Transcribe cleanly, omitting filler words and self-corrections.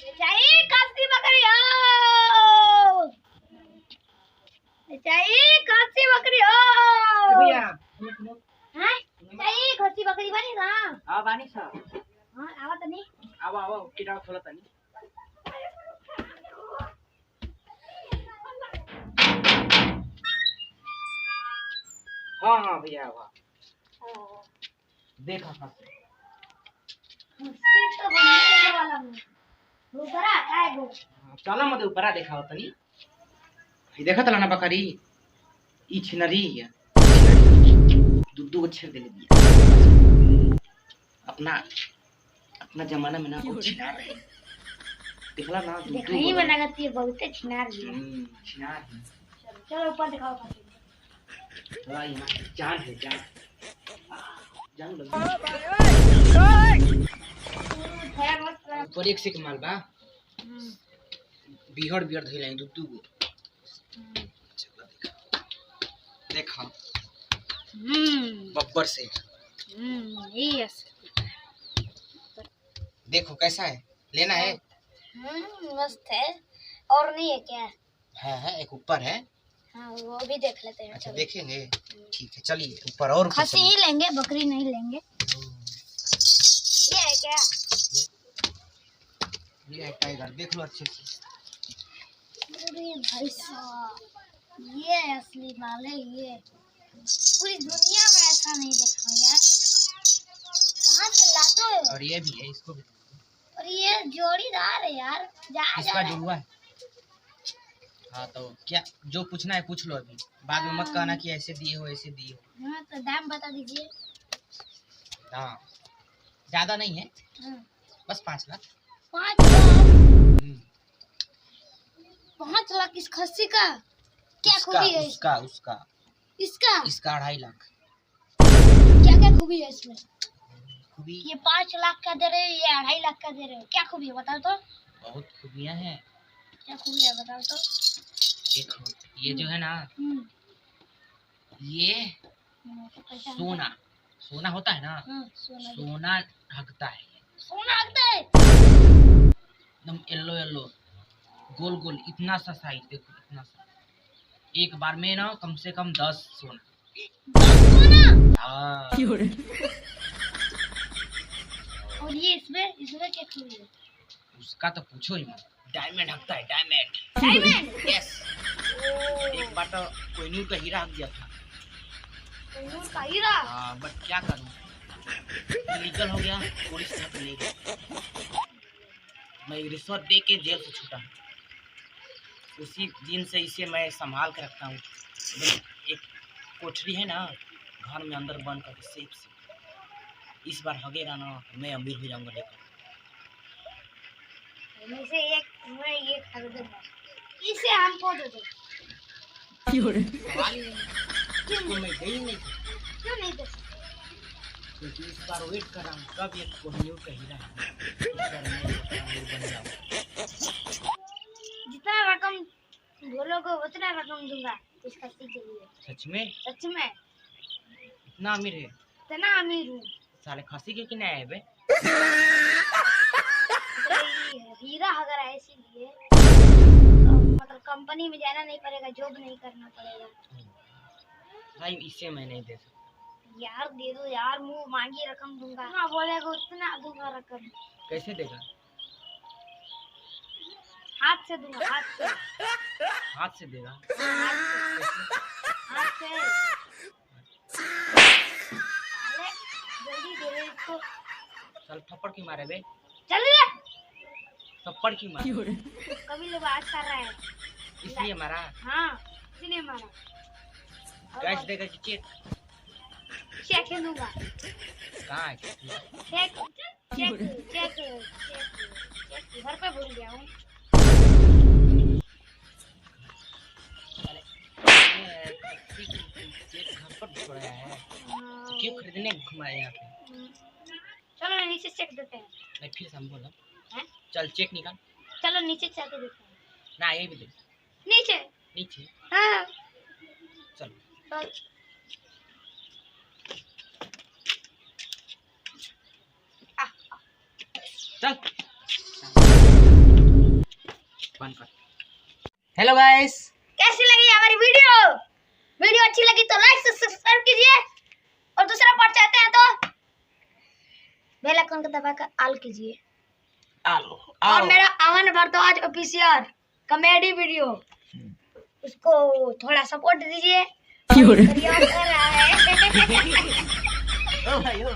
चाहिए कच्ची बकरी हो, चाहिए कच्ची बकरी हो भैया हैं, चाहिए कच्ची बकरी बनी ना। हां बानी सा हां आवा त नहीं आवा किटा खोला तनी। हां भैया आवा देखा था मुझसे तो बनने वाला हूं ऊपर आ काय गो चला मत ऊपर देखा तनी। देखा तला ना बकरी ई छिनरी है दूध छेड़ दे दिया। अपना अपना जमाना में ना कुछ छिनार रहे दिखला ना दूध देखई में लगती है बहुत छिनार है। छिनार है। चलो ऊपर दिखाओ खाती हां यहाँ जान है जान जान लग ऊपर एक से के माल बा बिहड़ बिहड़ धइलाई दूध गो देखा बब्बर से यस देखो कैसा है लेना है। मस्त है और नहीं है क्या है एक ऊपर है। हाँ वो भी देख लेते हैं। अच्छा देखेंगे ठीक है चलिए ऊपर और खसी ही लेंगे बकरी नहीं लेंगे। ये है क्या ये है टाइगर देख लो अच्छे से। अरे भाई साहब ये असली माल है। ये पूरी दुनिया में ऐसा नहीं देखा यार। कहाँ से लाते हो? और ये भी है इसको भी और ये जोड़ीदार है यार। इसका जुड़वा है। हाँ तो क्या जो पूछना है पूछ लो अभी बाद में मत कहना कि ऐसे दिए हो ऐसे दिए हो। हाँ तो दाम बता दीजिए। हाँ ज्यादा नहीं है बस 5 लाख। 5 लाख 5 लाख इस खस्सी का क्या खूबी है? उसका इसका 2.5 लाख। क्या क्या खूबी है इसमें? खूबी ये 5 लाख का दे रहे हो ये 2.5 लाख का दे रहे हो क्या खूबी है बताओ तो। बहुत खूबियां हैं। क्या खूबी है बताओ तो। देखो ये जो है ना ये सोना होता है ना सोना ढकता है। सोना ढकता है एकदम येलो गोल गोल इतना सा साइज देखो इतना सा एक बार में ना कम से कम 10 सोना। हाँ और ये इसमें क्या खूबी है? उसका तो पूछो ही मत। डायमंड ढकता है डायमंड यस। एक बार तो कोहिनूर का हीरा हक गया था। कोहिनूर का हीरा? हाँ बट क्या करूं लीगल हो गया पुलिस ढक ले गई। मैं रिश्वत दे के जेल से छूटा उसी दिन से इसे मैं संभाल के रखता हूँ। एक कोठरी है ना घर में अंदर बंद करके सेफ से। इस बार हगेगा ना मैं अमीर हो जाऊंगा लेकर। मैं ये खरीद दूंगा इसे हमको दे दो। क्यों मैं दे ही नहीं क्यों नहीं दे क्योंकि इस बार वेट कर रहा हूँ कब ये कोहिनूर का हीरा इस बार मैं बन जाऊँ। जितना रकम बोलोगे उतना रकम दूंगा इस खस्सी के लिए। सच में इतना अमीर है? इतना अमीर हूँ साले खस्सी के किने आए बे? हीरा अगर है इसीलिए तो मतलब कंपनी में जाना नहीं पड़ेगा जॉब नहीं करना पड़ेगा। भाई इसे मैं नहीं दे सकता यार दे दो यार मुंह मांगी रकम दूंगा। हाँ बोलेगा उतना दूंगा रकम। कैसे देगा? हाथ से दूंगा हाथ से देगा? हाथ से अरे जल्दी दे दे इसको। चल थप्पड़ क्यों मारे बे? चल ले थप्पड़ क्यों मारे? कभी लोग बात कर रहा है इसलिए मारा। हाँ इसलिए मारा। कैश देगा कि चेक? चेक दूंगा। कहाँ है चेक घर पे भूल गया हूँ। चेक घर पर छोड़ा है क्यों खरीदने घुमाए यहाँ पे? चलो नीचे चेक देते हैं। नहीं फिर से हम बोला चल चेक निकाल। चलो नीचे चल के देखते हैं। ना ये भी दे नीचे हाँ चलो चल बंद कर। हेलो गाइस, कैसी लगी हमारी वीडियो? वीडियो अच्छी लगी तो लाइक से सब्सक्राइब कीजिए और दूसरा पार्ट चाहते हैं तो बेल आइकन को दबाकर ऑल कीजिए। आलो और मेरा अमन भारद्वाज ऑफिशियल कॉमेडी वीडियो उसको थोड़ा सपोर्ट दीजिए। और कर रहा है। ओ भाई ओ